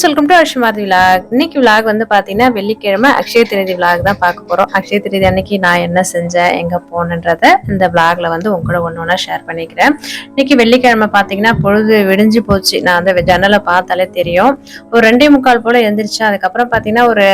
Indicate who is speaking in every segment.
Speaker 1: Welcome to Ashmathi vlog. இன்னைக்கு vlog வந்து பாத்தீங்கன்னா வெள்ளிக்கிழமை அக்ஷய திருதி விலாக் தான் பார்க்க போறோம். அக்ஷய திருதி அன்னைக்கு நான் என்ன செஞ்சேன், எங்க போனன்றத இந்த விலாக்ல வந்து உங்களோட ஒன்னொன்னா ஷேர் பண்ணிக்கிறேன். இன்னைக்கு வெள்ளிக்கிழமை பாத்தீங்கன்னா பொழுது விடிஞ்சு போச்சு. நான் அந்த ஜன்னலை பார்த்தாலே தெரியும். ஒரு 2:45 போல எந்திரிச்சேன். அதுக்கப்புறம் பாத்தீங்கன்னா ஒரு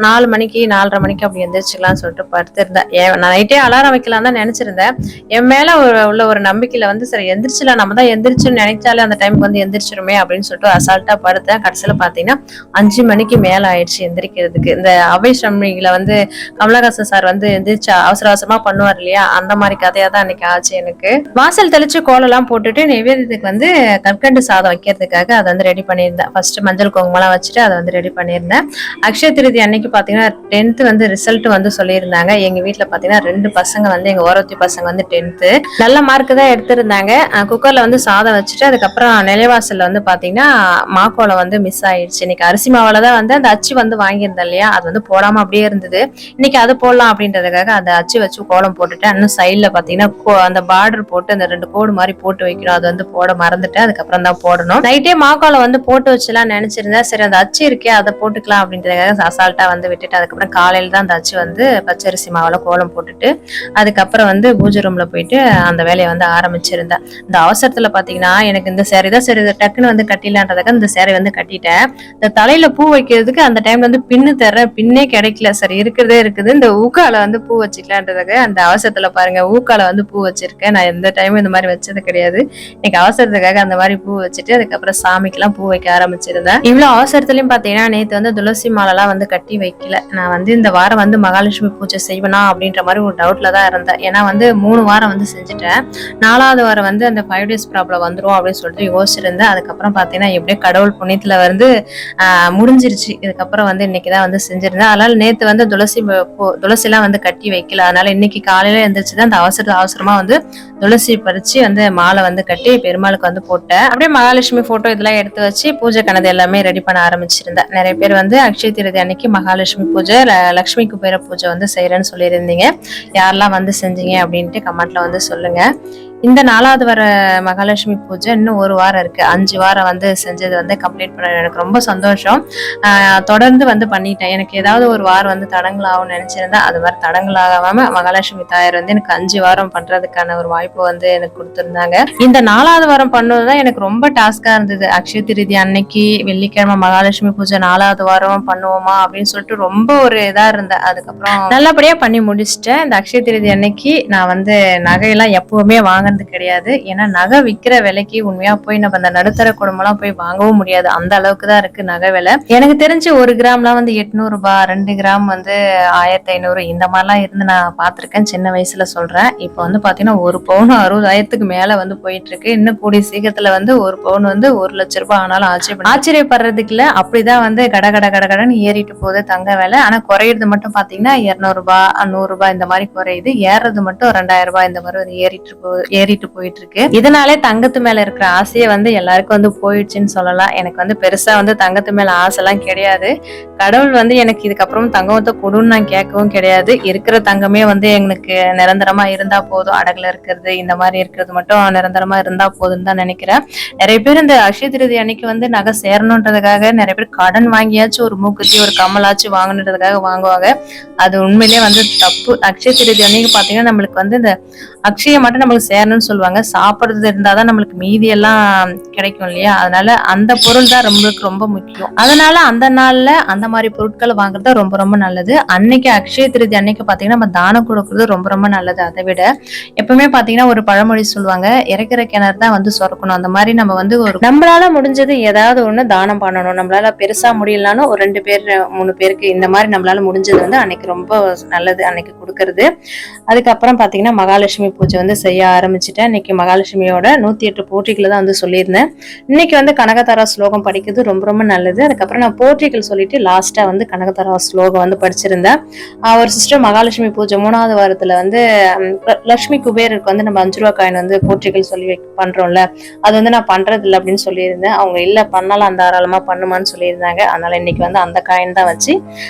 Speaker 1: 4 மணிக்கு 4:30 மணிக்கு அப்படி எந்திரிச்சுக்கலாம்னு சொல்லிட்டு படுத்திருந்தேன். நான் நைட்டே அலாரம் வைக்கலாம் தான் நினைச்சிருந்தேன். என் மேல உள்ள ஒரு நம்பிக்கையில வந்து சரி எந்திரிச்சுல, நம்ம தான் எந்திரிச்சுன்னு நினைச்சாலே அந்த டைமுக்கு வந்து எந்திரிச்சிருமே அப்படின்னு சொல்லிட்டு அசால்ட்டா படுத்தேன். கடைசியில பாத்தீங்கன்னா 5 மணிக்கு மேல ஆயிடுச்சு எந்திரிக்கிறதுக்கு. இந்த அவை சம்மிகளை வந்து கமலஹாசன் சார் வந்து எந்திரிச்சு அவசர அவசரமா பண்ணுவார் இல்லையா, அந்த மாதிரி கதையா தான் அன்னைக்கு ஆச்சு எனக்கு. வாசல் தெளிச்சு கோலம் எல்லாம் போட்டுட்டு நைவேத்தியத்துக்கு வந்து கற்கண்டு சாதம் வைக்கிறதுக்காக அதை வந்து ரெடி பண்ணியிருந்தேன். ஃபர்ஸ்ட் மஞ்சள் குங்குமம் வச்சுட்டு அதை வந்து ரெடி பண்ணியிருந்தேன். அக்ஷய திருதி அன்னைக்கு பாத்தீங்கன்னா 10th வந்து ரிசல்ட் வந்து சொல்லியிருந்தாங்க. எங்க வீட்டுல பாத்தீங்கன்னா 2 பசங்க வந்து எங்க ஓரத்தி பசங்க வந்து 10th நல்ல மார்க் தான் எடுத்திருந்தாங்க. குக்கர்ல வந்து சாதம் வச்சுட்டு அதுக்கப்புறம் நிலைவாசல்ல வந்து பாத்தீங்கன்னா மாக்கோலம் வந்து மிஸ் ஆயிடுச்சு. இன்னைக்கு அரிசி மாவுல தான் வந்து அந்த அச்சு வந்து வாங்கியிருந்தேன் இல்லையா, அது வந்து போடாம அப்படியே இருந்தது. இன்னைக்கு அது போடலாம் அப்படின்றதுக்காக அந்த அச்சு வச்சு கோலம் போட்டுட்டேன். இன்னும் சைட்ல பாத்தீங்கன்னா அந்த பார்டர் போட்டு அந்த 2 கோடு மாதிரி போட்டு வைக்கணும், அது வந்து போட மறந்துட்டேன். அதுக்கப்புறம் தான் போடணும். நைட்டே மாக்கோலம் வந்து போட்டு வச்சுலாம் நினைச்சிருந்தேன். சரி அந்த அச்சு இருக்கே அதை போட்டுக்கலாம் அப்படின்றதுக்காக அசால்ட்டா வந்து விட்டுட்டு அதுக்கப்புறம் காலையில தான் அந்த அச்சு வந்து பச்சரிசி மாவுல கோலம் போட்டுட்டு அதுக்கப்புறம் வந்து பூஜை ரூம்ல போயிட்டு அந்த வேலையை வந்து ஆரம்பிச்சிருந்தேன். இந்த அவசரத்துல பாத்தீங்கன்னா எனக்கு இந்த சேரீ தான் சரி டக்குன்னு வந்து கட்டிலான்றதுக்கு இந்த சேரீ வந்து கட்டிட்டேன். இந்த தலையில பூ வைக்கிறதுக்கு அந்த டைம்ல வந்து பின்னே கிடைக்கல. சரி இருக்கிறதே இருக்குது, இந்த ஊக்கால வந்து பூ வச்சுக்கலான்றதுக்கு அந்த அவசரத்துல பாருங்க ஊக்கால வந்து பூ வச்சிருக்கேன். நான் எந்த டைமும் இந்த மாதிரி வச்சது கிடையாது. இன்னைக்கு அவசரத்துக்காக அந்த மாதிரி பூ வச்சுட்டு அதுக்கப்புறம் சாமிக்கெல்லாம் பூ வைக்க ஆரம்பிச்சிருந்தேன். இவ்வளவு அவசரத்துலயும் பாத்தீங்கன்னா நேத்து வந்து துளசி மாலை எல்லாம் வந்து கட்டி வைக்கல. நான் வந்து இந்த வாரம் வந்து மகாலட்சுமி பூஜை செய்வேனா அப்படின்ற மாதிரி ஒரு டவுட்ல தான் இருந்தேன். ஏன்னா வந்து 3 வாரம் வந்து செஞ்சுட்டேன். 4வது வாரம் வந்து அந்த 5 days ப்ராப்ளம் வந்துரும் அப்படின்னு சொல்லிட்டு யோசிச்சிருந்தேன். அதுக்கப்புறம் பாத்தீங்கன்னா எப்படியே கடவுள் புண்ணியத்துல வந்து முடிஞ்சிருச்சு. இதுக்கப்புறம் வந்து இன்னைக்குதான் வந்து செஞ்சிருந்தேன். அதனால நேத்து வந்து துளசி எல்லாம் வந்து கட்டி வைக்கல. அதனால இன்னைக்கு காலையில எந்திரிச்சுதான் அந்த அவசரமா வந்து துளசி பறிச்சு வந்து மாலை வந்து கட்டி பெருமாளுக்கு வந்து போட்டேன். அப்படியே மகாலட்சுமி போட்டோ இதெல்லாம் எடுத்து வச்சு பூஜை கணது எல்லாமே ரெடி பண்ண ஆரம்பிச்சிருந்தேன். நிறைய பேர் வந்து அக்ஷய திருதி அன்னைக்கு மகாலட்சுமி பூஜை, லட்சுமி குபேர பூஜை வந்து செய்யறேன்னு சொல்லியிருந்தீங்க. யாரெல்லாம் வந்து செஞ்சீங்க அப்படின்ட்டு கமெண்ட்ல வந்து சொல்லுங்க. இந்த 4வது வர மகாலட்சுமி பூஜை இன்னும் 1 வாரம் இருக்கு. 5 வாரம் வந்து செஞ்சது வந்து கம்ப்ளீட் பண்ண எனக்கு ரொம்ப சந்தோஷம். தொடர்ந்து வந்து பண்ணிட்டேன். எனக்கு ஏதாவது ஒரு வாரம் வந்து தடங்களாகும்னு நினைச்சிருந்தேன். அது மாதிரி தடங்களாகாம மகாலட்சுமி தாயார் வந்து எனக்கு 5 வாரம் பண்றதுக்கான ஒரு வாய்ப்பு வந்து எனக்கு கொடுத்திருந்தாங்க. இந்த 4வது வாரம் பண்ணதுதான் எனக்கு ரொம்ப டாஸ்கா இருந்தது. அக்ஷய திருதி அன்னைக்கு வெள்ளிக்கிழமை மகாலட்சுமி பூஜை 4வது வாரம் பண்ணுவோமா அப்படின்னு சொல்லிட்டு ரொம்ப ஒரு இதா இருந்தேன். அதுக்கப்புறம் நல்லபடியா பண்ணி முடிச்சிட்டேன். இந்த அக்ஷய திருதி அன்னைக்கு நான் வந்து நகையெல்லாம் எப்பவுமே வாங்க கிடையாது. ஏன்னா நகை விக்கிற விலைக்கு உண்மையா போய் நம்ம அந்த நடுத்தர குடும்பம் எல்லாம் போய் வாங்கவும் முடியாது. அந்த அளவுக்கு தான் இருக்கு நகை விலை. எனக்கு தெரிஞ்சு 1 கிராம்லாம் வந்து 800 ரூபாய், 2 கிராம் வந்து 1500 இந்த மாதிரிலாம் இருந்து நான் பாத்திருக்கேன். சின்ன வயசுல சொல்றேன். இப்ப வந்து பாத்தீங்கன்னா 1 பவுன் 60,000க்கு மேல வந்து போயிட்டு இருக்கு. இன்னும் கூடிய சீக்கிரத்துல வந்து 1 பவுன் வந்து 1 லட்சம் ரூபாய் ஆனாலும் ஆச்சரியப்படுறதுக்கு இல்ல. அப்படிதான் வந்து கடன்னு ஏறிட்டு போகுது தங்க விலை. ஆனா குறையிறது மட்டும் பாத்தீங்கன்னா 200 ரூபாய் 100 ரூபாய் இந்த மாதிரி குறையுது. ஏறது மட்டும் 2000 ரூபாய் இந்த மாதிரி ஏறிட்டு போயிட்டு இருக்கு. இதனாலே தங்கத்து மேல இருக்கிற ஆசையை வந்து எல்லாருக்கும் வந்து போயிடுச்சுன்னு சொல்லலாம். எனக்கு வந்து பெருசா வந்து தங்கத்து மேல ஆசை எல்லாம் கிடையாது. கடவுள் வந்து எனக்கு இதுக்கப்புறம் தங்கத்தை கொடுன்னு நான் கேட்கவும் கிடையாது. இருக்கிற தங்கமே வந்து எனக்கு நிரந்தரமா இருந்தா போதும். அடகுல இருக்கிறது இந்த மாதிரி இருக்கிறது மட்டும் நிரந்தரமா இருந்தா போதுன்னு தான் நினைக்கிறேன். நிறைய பேர் இந்த அக்ஷய திருதி அன்னைக்கு வந்து நகை சேரணுன்றதுக்காக நிறைய பேர் கடன் வாங்கியாச்சும் ஒரு மூக்குத்தி ஒரு கம்மலாச்சும் வாங்கணுன்றதுக்காக வாங்குவாங்க. அது உண்மையிலேயே வந்து தப்பு. அக்ஷய திருதி அன்னைக்கு பாத்தீங்கன்னா நம்மளுக்கு வந்து இந்த அக்ஷய மட்டும் நம்மளுக்கு சேரணும்னு சொல்லுவாங்க. சாப்பிடுறது இருந்தாதான் நம்மளுக்கு மீதி எல்லாம் கிடைக்கும் இல்லையா. அதனால அந்த பொருள் தான் நம்மளுக்கு ரொம்ப முக்கியம். அதனால அந்த நாள்ல அந்த மாதிரி பொருட்களை வாங்குறது ரொம்ப ரொம்ப நல்லது. அன்னைக்கு அக்ஷய திருதி அன்னைக்கு பாத்தீங்கன்னா நம்ம தானம் கொடுக்கறது ரொம்ப ரொம்ப நல்லது. அதை விட எப்பவுமே பாத்தீங்கன்னா ஒரு பழமொழி சொல்லுவாங்க, இறக்கிற கிணறு தான் வந்து சொரக்கணும். அந்த மாதிரி நம்ம வந்து ஒரு நம்மளால முடிஞ்சது ஏதாவது ஒண்ணு தானம் பண்ணணும். நம்மளால பெருசா முடியலனாலும் ஒரு 2 பேர் 3 பேருக்கு இந்த மாதிரி நம்மளால முடிஞ்சது வந்து அன்னைக்கு ரொம்ப நல்லது அன்னைக்கு கொடுக்கறது. அதுக்கப்புறம் பாத்தீங்கன்னா மகாலட்சுமி பூஜை வந்து செய்ய ஆரம்பிச்சு ஆரம்பிச்சிட்டேன். இன்னைக்கு மகாலட்சுமியோட 108 போற்றிகளை தான் வந்து சொல்லியிருந்தேன். இன்னைக்கு வந்து கனகதாரா ஸ்லோகம் படிக்கிறது ரொம்ப ரொம்ப நல்லது. அதுக்கப்புறம் நான் போற்றிகள் சொல்லிட்டு லாஸ்டா வந்து கனகதாரா ஸ்லோகம் வந்து படிச்சிருந்தேன். ஒரு சிஸ்டர் மகாலட்சுமி பூஜை 3வது வாரத்துல வந்து லட்சுமி குபேருக்கு வந்து நம்ம 5 ரூபா காயின் வந்து போற்றிகள் சொல்லி பண்றோம்ல, அது வந்து நான் பண்றது இல்லை அப்படின்னு சொல்லியிருந்தேன். அவங்க இல்ல பண்ணலாம் தாராளமா பண்ணுமான்னு சொல்லியிருந்தாங்க. அதனால இன்னைக்கு வந்து அந்த காயின் தான் வச்சு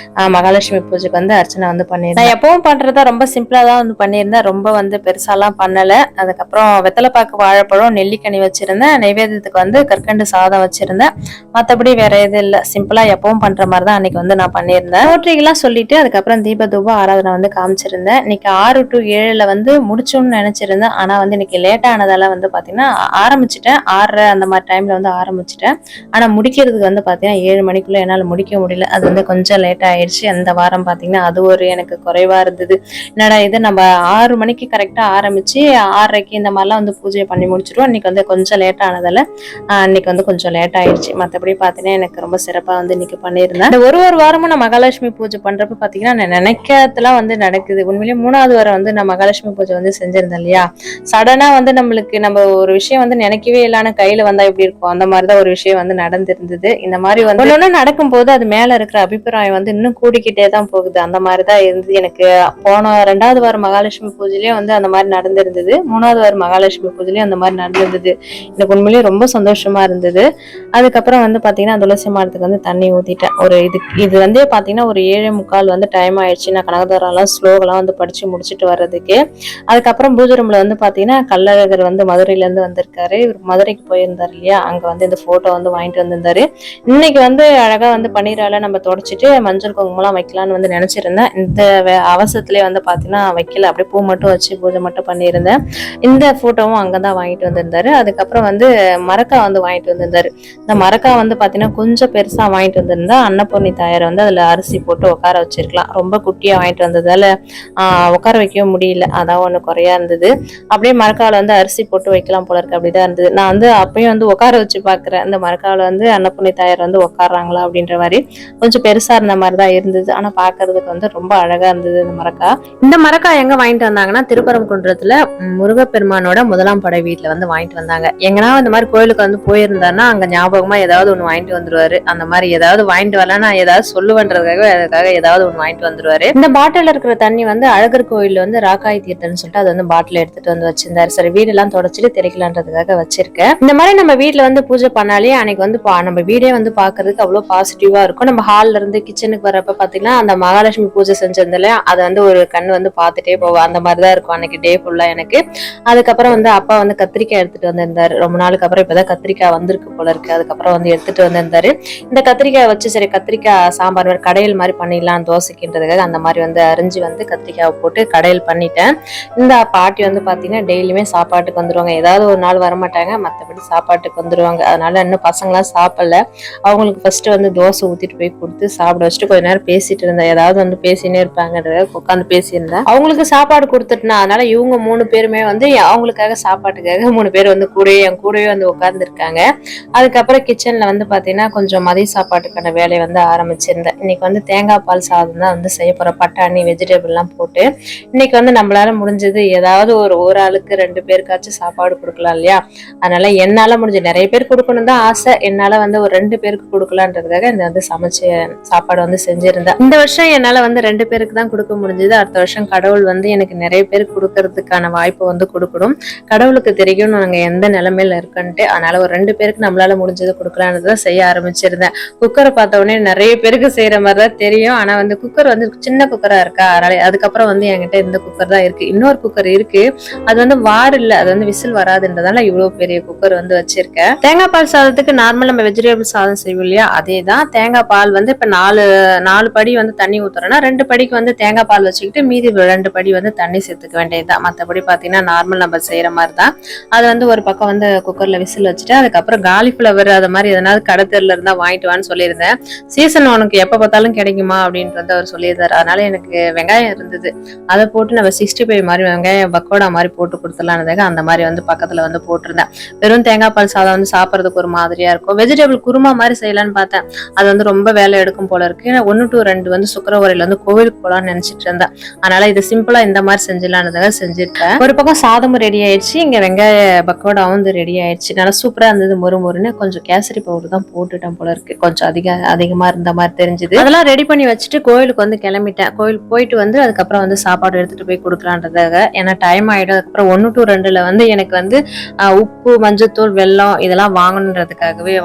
Speaker 1: மகாலட்சுமி பூஜைக்கு வந்து அர்ச்சனை வந்து பண்ணியிருந்தேன். நான் எப்பவும் பண்றதா ரொம்ப சிம்பிளா தான் வந்து பண்ணியிருந்தேன். ரொம்ப வந்து பெருசாலாம் பண்ணல. அதுக்கப்புறம் வெத்தலைப்பாக்கு, வாழைப்பழம், நெல்லிக்கனி வச்சிருந்தேன். நைவேத்தியத்துக்கு வந்து கற்கண்டு சாதம் வச்சிருந்தேன். மற்றபடி வேற எதுவும் இல்லை. சிம்பிளா எப்பவும் பண்ற மாதிரி தான் அன்னைக்கு வந்து நான் பண்ணியிருந்தேன். போற்றிகெல்லாம் சொல்லிட்டு அதுக்கப்புறம் தீப தூப ஆராதனை வந்து காமிச்சிருந்தேன். இன்னைக்கு 6 to 7 வந்து முடிச்சோம்னு நினைச்சிருந்தேன். ஆனா வந்து இன்னைக்கு லேட் ஆனதால வந்து பாத்தீங்கன்னா ஆரம்பிச்சுட்டேன். 6:30 அந்த மாதிரி டைம்ல வந்து ஆரம்பிச்சுட்டேன். ஆனா முடிக்கிறதுக்கு வந்து பாத்தீங்கன்னா 7 மணிக்குள்ள என்னால முடிக்க முடியல. அது வந்து கொஞ்சம் லேட் ஆயிடுச்சு. அந்த வாரம் பாத்தீங்கன்னா அது ஒரு எனக்கு குறைவா இருந்தது. என்னடா இது, நம்ம 6 மணிக்கு கரெக்டா ஆரம்பிச்சு 6:30க்கு இந்த மாதிரிலாம் வந்து பூஜை பண்ணி முடிச்சிருவோம். இன்னைக்கு வந்து கொஞ்சம் லேட் ஆனதால இன்னைக்கு வந்து கொஞ்சம் லேட் ஆயிடுச்சு. மற்றபடி பாத்தீங்கன்னா எனக்கு ரொம்ப சிறப்பா வந்து இன்னைக்கு பண்ணியிருந்தேன். இந்த ஒரு வாரமும் நான் மகாலட்சுமி பூஜை பண்றப்ப பாத்தீங்கன்னா நான் நினைக்கிறதுலாம் வந்து நடக்குது. உண்மையிலேயே 3வது வாரம் வந்து நான் மகாலட்சுமி பூஜை வந்து செஞ்சிருந்தேன் இல்லையா, சடனா வந்து நம்மளுக்கு நம்ம ஒரு விஷயம் வந்து நினைக்கவே இல்லாம கையில வந்தா எப்படி இருக்கும், அந்த மாதிரிதான் ஒரு விஷயம் வந்து நடந்திருந்தது. இந்த மாதிரி வந்து ஒண்ணு நடக்கும் போது அது மேல இருக்கிற அபிப்பிராயம் வந்து இன்னும் கூடிக்கிட்டே தான் போகுது. அந்த மாதிரிதான் இருந்தது எனக்கு. போன 2வது வாரம் மகாலட்சுமி பூஜையிலயும் வந்து அந்த மாதிரி நடந்திருந்தது. 3வது வாரம் மகாலட்சுமி பூஜையிலயும் அந்த மாதிரி நடந்திருந்தது. எனக்கு உண்மையிலேயே ரொம்ப சந்தோஷமா இருந்தது. அதுக்கப்புறம் வந்து பாத்தீங்கன்னா துளசி மாடத்துக்கு வந்து தண்ணி ஊத்திட்டேன். இது வந்து பாத்தீங்கன்னா ஒரு 7:45 வந்து டைம் ஆயிடுச்சு. நான் கனகதாரெல்லாம் ஸ்லோகெல்லாம் வந்து படிச்சு முடிச்சுட்டு வர்றதுக்கு. அதுக்கப்புறம் பூஜை ரூம்ல வந்து பாத்தீங்கன்னா கள்ளழகர் வந்து மதுரையில இருந்து வந்திருக்காரு. இவர் மதுரைக்கு போயிருந்தாரு இல்லையா, அங்க வந்து இந்த போட்டோ வந்து வாங்கிட்டு வந்திருந்தாரு. இன்னைக்கு வந்து அழகா வந்து பன்னீரால நம்ம தொடச்சிட்டு மஞ்சள் குங்குமம்லாம் வைக்கலாம்னு வந்து நினைச்சிருந்தேன். இந்த அவசரத்திலேயே வந்து பாத்தீங்கன்னா வைக்கல, அப்படியே பூ மட்டும் வச்சு பூஜை மட்டும் பண்ணியிருந்தேன். இந்த போட்டோவும் அங்கதான் வாங்கிட்டு வந்திருந்தாரு. அதுக்கப்புறம் வந்து மரக்கா வந்து வாங்கிட்டு வந்திருந்தாரு. இந்த மரக்கா வந்து பாத்தீங்கன்னா கொஞ்சம் பெருசா வாங்கிட்டு வந்திருந்தா அன்னபூர்ணி தாயாரை வந்து அதுல அரிசி போட்டு உட்கார வச்சிருக்கலாம். ரொம்ப குட்டியா வாங்கிட்டு வந்ததால உட்கார வைக்க முடியல. அதான் ஒண்ணு குறையா இருந்தது. அப்படியே மரக்கால வந்து அரிசி போட்டு வைக்கலாம் போல இருக்கு, அப்படிதான் இருந்தது. நான் வந்து அப்பயும் வந்து உட்கார வச்சு பாக்குறேன், இந்த மரக்கால வந்து அன்னபூர்ணி தாயார் வந்து உட்காடுறாங்களா அப்படின்ற மாதிரி. கொஞ்சம் பெருசா இருந்த மாதிரிதான் இருந்தது. ஆனா பாக்குறதுக்கு வந்து ரொம்ப அழகா இருந்தது இந்த மரக்கா. இந்த மரக்கா எங்க வாங்கிட்டு வந்தாங்கன்னா திருப்பரங்குன்றத்துல முருகப்பெருமானோட 1ஆம் படை வீட்டுல வந்து வாங்கிட்டு வந்தாங்க. எங்கன்னா இந்த மாதிரி கோயிலுக்கு வந்து போயிருந்தாருன்னா அங்க ஞாபகமா ஏதாவது ஒண்ணு வாங்கிட்டு வந்துருவாரு. அந்த மாதிரி ஏதாவது வாங்கிட்டு வரல, நான் ஏதாவது சொல்லுவேன்றதுக்காக அதுக்காக ஏதாவது ஒண்ணு வாங்கிட்டு வந்துருவாரு. இந்த பாட்டில் இருக்கிற தண்ணி வந்து அழகர் கோயில்ல வந்து ராக்காய் தீர்த்தம்னு சொல்லிட்டு அது வந்து பாட்டில் எடுத்துட்டு வந்து வச்சிருந்தாரு. சரி வீடெல்லாம் தொடச்சிட்டு தெளிக்கலான்றதுக்காக வச்சிருக்கேன். இந்த மாதிரி நம்ம வீட்டுல வந்து பூஜை பண்ணாலே அன்னைக்கு வந்து நம்ம வீடே வந்து பாக்குறதுக்கு அவ்வளவு பாசிட்டிவா இருக்கும். நம்ம ஹால்ல இருந்து கிச்சனுக்கு வரப்ப பாத்தீங்கன்னா அந்த மகாலட்சுமி பூஜை செஞ்சிருந்தால அதை வந்து ஒரு கண்ணு வந்து பாத்துட்டே போவோம். அந்த மாதிரிதான் இருக்கும் அன்னைக்கு டே ஃபுல்லா எனக்கு. அதுக்கப்புறம் வந்து அப்பா வந்து கத்திரிக்காய் எடுத்துட்டு வந்திருந்தாரு. ரொம்ப நாளுக்கு அப்புறம் இப்பதான் கத்திரிக்காய் வந்திருக்கு போல இருக்கு. அதுக்கப்புறம் வந்து எடுத்துட்டு வந்திருந்தாரு. இந்த கத்திரிக்காய் வச்சு சரி கத்திரிக்காய் சாம்பார் மாதிரி கடையில் மாதிரி பண்ணிடலாம் தோசைக்குன்றதுக்காக அந்த மாதிரி வந்து அரிஞ்சு வந்து கத்திரிக்காய் போட்டு கடையில் பண்ணிட்டேன். இந்த பாட்டி வந்து பாத்தீங்கன்னா டெய்லியுமே சாப்பாட்டுக்கு வந்துருவாங்க. ஏதாவது ஒரு நாள் வரமாட்டாங்க, மற்றபடி சாப்பாட்டுக்கு வந்துருவாங்க. அதனால இன்னும் பசங்களாம் சாப்பிடல. அவங்களுக்கு ஃபர்ஸ்ட் வந்து தோசை ஊத்திட்டு போய் கொடுத்து சாப்பிட வச்சுட்டு கொஞ்ச நேரம் பேசிட்டு இருந்தேன். ஏதாவது வந்து பேசினே இருப்பாங்கன்றதுக்காக உட்காந்து பேசியிருந்தேன். அவங்களுக்கு சாப்பாடு கொடுத்துட்டுனா அதனால இவங்க 3 பேருமே வந்து அவங்களுக்காக சாப்பாட்டுக்காக 3 பேர் வந்து என் கூடவே வந்து உட்கார்ந்து இருக்காங்க. அதுக்கப்புறம் கிச்சன்ல வந்து பாத்தீங்கன்னா கொஞ்சம் மதிய சாப்பாட்டுக்கான வேலையை வந்து ஆரம்பிச்சிருந்தேன். இன்னைக்கு வந்து தேங்காய் பால் சாதம் தான் வந்து செய்ய போற. பட்டாணி வெஜிடபிள் எல்லாம் போட்டு இன்னைக்கு வந்து நம்மளால முடிஞ்சது ஏதாவது ஒரு ஆளுக்கு 2 பேருக்காச்சும் சாப்பாடு கொடுக்கலாம் இல்லையா. அதனால என்னால முடிஞ்ச நிறைய பேர் கொடுக்கணும் தான் ஆசை. என்னால வந்து ஒரு 2 பேருக்கு கொடுக்கலான்றதுக்காக இந்த வந்து சமைச்ச சாப்பாடு வந்து செஞ்சிருந்தேன். இந்த வருஷம் என்னால வந்து 2 பேருக்கு தான் கொடுக்க முடிஞ்சது. அடுத்த வருஷம் கடவுள் வந்து எனக்கு நிறைய பேருக்கு கொடுக்கறதுக்கான வாய்ப்பு வந்து கொடுக்கணும். கடவுளுக்கு தெரியும் நாங்க எந்த நிலைமையில இருக்குன்ட்டு. அதனால ஒரு 2 பேருக்கு நம்மளால முடிஞ்சது கொடுக்கலான்றதான் செய்ய ஆரம்பிச்சிருந்தேன். குக்கரை பார்த்த உடனே நிறைய பேருக்கு செய்யற மாதிரிதான் தெரியும். ஆனா வந்து குக்கர் வந்து சின்ன குக்கரா இருக்கா, அதனால அதுக்கப்புறம் வந்து என்கிட்ட இந்த குக்கர் தான் இருக்கு. இன்னொரு குக்கர் இருக்கு, அது வந்து வார் இல்ல, அது வந்து விசில் வராதுன்றதால இவ்வளவு பெரிய குக்கர் வந்து வச்சிருக்கேன். தேங்காய் பால் சாதத்துக்கு நார்மல் நம்ம வெஜிடபிள் சாதம் செய்வோம் இல்லையா, அதே தான். தேங்காய் பால் வந்து இப்ப 4 படி வந்து தண்ணி ஊத்துறோம்னா 2 படிக்கு வந்து தேங்காய் பால் வச்சுக்கிட்டு மீதி 2 படி வந்து தண்ணி சேர்த்துக்க வேண்டியதுதான். மற்றபடி பாத்தீங்கன்னா நார்மல் நம்ம செய்யற மாதிரி தான். அது வந்து ஒரு பக்கம் வந்து குக்கர்ல விசில் வச்சுட்டு அதுக்கப்புறம் காலிஃபிளவர் அது மாதிரி எதனாவது கடத்தல இருந்தா வாங்கிட்டு வான்னு சொல்லியிருந்தேன். சீசன் உனக்கு எப்ப பார்த்தாலும் கிடைக்குமா அப்படின்றத அவர் சொல்லியிருந்தாரு. அதனால எனக்கு வெங்காயம் இருந்தது, அதை போட்டு நம்ம 65 மாதிரி வெங்காயம் பக்கோடா மாதிரி போட்டு கொடுத்துடலான்னு அந்த மாதிரி வந்து பக்கத்துல வந்து போட்டிருந்தேன். வெறும் தேங்காய் பால் சாதம் வந்து சாப்பிட்றதுக்கு ஒரு மாதிரியா இருக்கும். வெஜிடபிள் குருமா மாதிரி செய்யலான்னு பார்த்தேன். அது வந்து ரொம்ப வேலை எடுக்கும் போல இருக்கு. 1 to 2 வந்து சுக்கரவரையில வந்து கோவிலுக்கு போலான்னு நினைச்சிட்டு இருந்தேன். அதனால இது சிம்பிளா இந்த மாதிரி செஞ்சிடலான்னு செஞ்சுட்டேன். ஒரு பக்கம் சாதமும் ரெடி ஆயிடுச்சு, இங்க வெங்காய பக்கோடாவும் வந்து ரெடி ஆயிடுச்சு. நல்லா சூப்பரா இருந்தது, மொறு மொறுன்னு. கொஞ்சம் கேசரி பவுடர் தான் போட்டுட்டேன் போல இருக்கு, கொஞ்சம் அதிகமா இருந்த மாதிரி தெரிஞ்சது. அதெல்லாம் ரெடி பண்ணி வச்சுட்டு கோயிலுக்கு வந்து கிளம்பிட்டேன். கோயிலுக்கு போயிட்டு வந்து அதுக்கப்புறம் வந்து சாப்பாடு எடுத்துட்டு போய் கொடுக்கலான்றதாக. ஏன்னா டைம் ஆயிடும். அதுக்கப்புறம் 1 to 2ல வந்து எனக்கு வந்து உப்பு, மஞ்சத்தூள், வெல்லம் இதெல்லாம் வாங்கணுன்றதுக்காகவே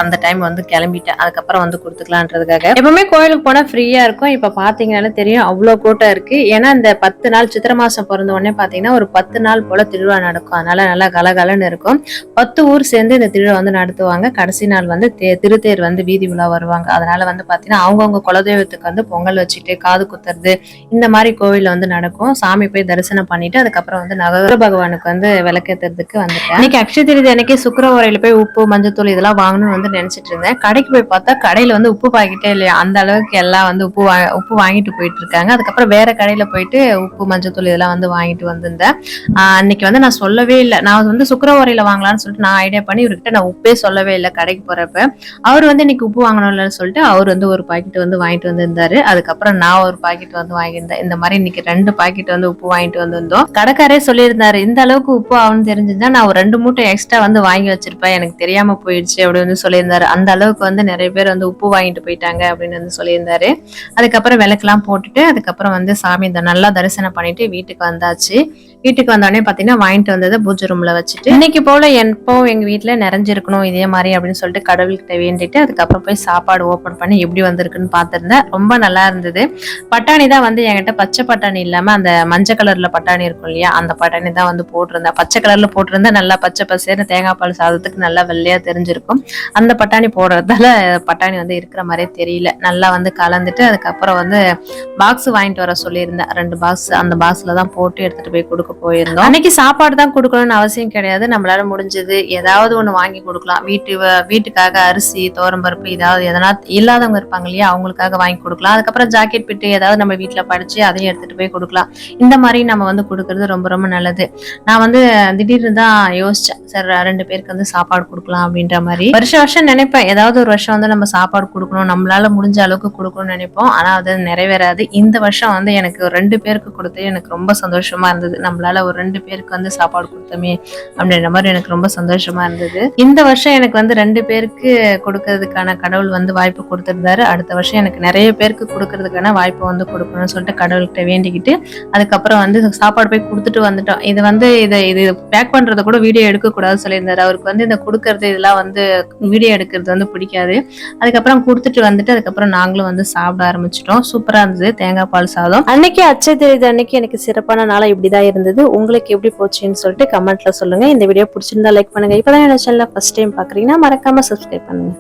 Speaker 1: அந்த டைம் வந்து கிளம்பிட்டேன். அதுக்கப்புறம் வந்து கொடுத்துக்கலான்றதுக்காக. எப்பவுமே கோயிலுக்கு போனா ஃப்ரீயா இருக்கும். இப்ப பாத்தீங்கன்னாலே தெரியும், அவ்வளவு கூட்டம் இருக்கு. ஏன்னா இந்த 10 நாள் சித்திரை மாசம் பிறந்த உடனே பாத்தீங்கன்னா ஒரு 10 நாள் போல திருவிழா நடக்கும். அதனால நல்லா கலகலன்னு இருக்கும். 10 ஊர் சேர்ந்து இந்த திருவிழா வந்து நடத்துவாங்க. கடைசி நாள் வந்து திருத்தேர் வந்து வீதி உலா வருவாங்க. அதனால வந்து பாத்தீங்கன்னா அவங்கவுங்க குலதெய்வத்துக்கு வந்து பொங்கல் வச்சுட்டு காது குத்துறது இந்த மாதிரி கோவில்ல வந்து நடக்கும். சாமி போய் தரிசனம் பண்ணிட்டு அதுக்கப்புறம் வந்து நவகிரக பகவானுக்கு வந்து விளக்கேத்துறதுக்கு வந்துட்டேன். இன்னைக்கு அக்ஷய திருதி அன்னைக்கு சுக்கரவாரையில போய் உப்பு, மஞ்சத்தூள் இதெல்லாம் வாங்கணும்னு வந்து நினைச்சிட்டு இருந்தேன். கடைக்கு போய் பார்த்தா கடையில வந்து உப்பு பாக்கெட்டே இல்லையா. அந்த அளவுக்கு எல்லாம் வந்து உப்பு வாங்கிட்டு போயிட்டு இருக்காங்க. அதுக்கப்புறம் வேற கடையில போயிட்டு உப்பு, மஞ்சத்தூள் இதெல்லாம் வந்து வாங்கிட்டு வந்திருந்தேன். அன்னைக்கு வந்து நான் சொல்லவே இல்லை. நான் வந்து சுக்கரவாரையில வாங்கலாம்னு சொல்லிட்டு நான் ஐடியா பண்ணி இவர்கிட்ட நான் உப்பே சொல்லவே இல்லை கடைக்கு போறப்ப. அவர் வந்து இன்னைக்கு உப்பு வாங்கணும்னு சொல்லிட்டு அவர் வந்து ஒரு பாக்கெட் வந்து வாங்கிட்டு வந்திருந்தாரு. அதுக்கப்புறம் நான் ஒரு பாக்கெட் வந்து வாங்கியிருந்தேன். இந்த மாதிரி இன்னைக்கு 2 பாக்கெட் வந்து உப்பு வாங்கிட்டு வந்திருந்தோம். கடைக்காரே சொல்லியிருந்தாரு, இந்த அளவுக்கு உப்பு ஆகும்னு தெரிஞ்சிருந்தா நான் ஒரு 2 மூட்டை எக்ஸ்ட்ரா வந்து வாங்கி வச்சிருப்பேன், எனக்கு தெரியாம போயிடுச்சு அப்படின்னு வந்து சொல்லியிருந்தாரு. அந்த அளவுக்கு வந்து நிறைய பேர் வந்து உப்பு வாங்கிட்டு போயிட்டாங்க அப்படின்னு வந்து சொல்லியிருந்தாரு. அதுக்கப்புறம் விளக்கெல்லாம் போட்டுட்டு அதுக்கப்புறம் வந்து சாமி நல்லா தரிசனம் பண்ணிட்டு வீட்டுக்கு வந்தாச்சு. வீட்டுக்கு வந்தோடனே பாத்தீங்கன்னா வாங்கிட்டு வந்ததை பூஜை ரூம்ல வச்சுட்டு இன்னைக்கு போல எப்போ எங்க வீட்டுல நிறைஞ்சிருக்கணும் இதே மாதிரி அப்படின்னு சொல்லிட்டு கடவுள்கிட்ட வேண்டிட்டு அதுக்கப்புறம் போய் சாப்பாடு ஓபன் பண்ணி எப்படி வந்திருக்குன்னு பாத்திருந்தேன். ரொம்ப நல்லா இருந்தது. பட்டாணி தான் வந்து என்கிட்ட பச்சை பட்டாணி இல்லாம அந்த மஞ்சள் கலர்ல பட்டாணி இருக்கும் இல்லையா, அந்த பட்டாணி தான் வந்து போட்டிருந்தேன். பச்சை கலர்ல போட்டிருந்தா நல்லா பச்சை பசேர்னு தேங்காய் பால் சாதத்துக்கு நல்லா வெள்ளையா தெரிஞ்சிருக்கும். அந்த பட்டாணி போடுறதால பட்டாணி வந்து இருக்கிற மாதிரியே தெரியல. நல்லா வந்து கலந்துட்டு அதுக்கப்புறம் வந்து பாக்ஸ் வாங்கிட்டு வர சொல்லியிருந்தேன். 2 பாக்ஸ், அந்த பாக்ஸ்ல தான் போட்டு எடுத்துட்டு போய் கொடுக்க போயிருந்தோம். அன்னைக்கு சாப்பாடு தான் கொடுக்கணும்னு அவசியம் கிடையாது. நம்மளால முடிஞ்சது ஏதாவது ஒண்ணு வாங்கி கொடுக்கலாம். வீட்டுக்காக அரிசி, தோரம்பருப்பு ஏதாவது எதனா இல்லாதவங்க இருப்பாங்க இல்லையா, அவங்களுக்காக வாங்கி கொடுக்கலாம். அதுக்கப்புறம் ஜாக்கெட் பிட்டு ஏதாவது நம்ம வீட்டுல படிச்சு அதையும் எடுத்துட்டு போய் கொடுக்கலாம். இந்த மாதிரி நம்ம வந்து கொடுக்கறது ரொம்ப ரொம்ப நல்லது. நான் வந்து திடீர்னு தான் யோசிச்சேன், சார் 2 பேருக்கு வந்து சாப்பாடு கொடுக்கலாம் அப்படின்ற மாதிரி. வருஷம் நினைப்பேன், ஏதாவது ஒரு வருஷம் வந்து நம்ம சாப்பாடு கொடுக்கணும், நம்மளால முடிஞ்ச அளவுக்கு கொடுக்கணும்னு நினைப்போம். ஆனா அது நிறைவேறாது. இந்த வருஷம் வந்து எனக்கு 2 பேருக்கு கொடுத்து எனக்கு ரொம்ப சந்தோஷமா இருந்தது. நம்மளால ஒரு 2 பேருக்கு வந்து சாப்பாடு கொடுத்தோமே அப்படின்ற மாதிரி எனக்கு ரொம்ப சந்தோஷமா இருந்தது. இந்த வருஷம் எனக்கு வந்து 2 பேருக்கு கொடுக்கறதுக்கான கடவுள் வந்து வாய்ப்பு கொடுத்திருந்தாரு. அடுத்த வருஷம் எனக்கு நிறைய பேருக்கு கொடுக்கறதுக்கான வாய்ப்பு வந்து கொடுக்கணும்னு சொல்லிட்டு கடவுள்கிட்ட வேண்டிக்கிட்டு அதுக்கப்புறம் வந்து சாப்பாடு போய் கொடுத்துட்டு வந்துட்டோம். இது வந்து இது பேக் பண்றத கூட வீடியோ எடுக்க கூடாது சொல்லியிருந்தாரு. அவருக்கு வந்து இந்த கொடுக்கறது இதெல்லாம் வந்து வீடியோ எடுக்கிறது வந்து பிடிக்காது. அதுக்கப்புறம் கொடுத்துட்டு வந்துட்டு அதுக்கப்புறம் நாங்களும் வந்து சாப்பிட ஆரம்பிச்சிட்டோம். சூப்பரா இருந்தது தேங்காய் பால் சாதம். அன்னைக்கு அட்சய திருதி அன்னைக்கு எனக்கு சிறப்பான நாளா இப்படிதான் இருந்தது. உங்களுக்கு எப்படி போச்சுன்னு சொல்லிட்டு கமெண்ட்ல சொல்லுங்க. இந்த வீடியோ பிடிச்சிருந்தா லைக் பண்ணுங்க. இப்பதான் என்னோட சேனலை ஃபர்ஸ்ட் டைம் பாக்குறீங்கன்னா மறக்காம சப்ஸ்கிரைப் பண்ணுங்க.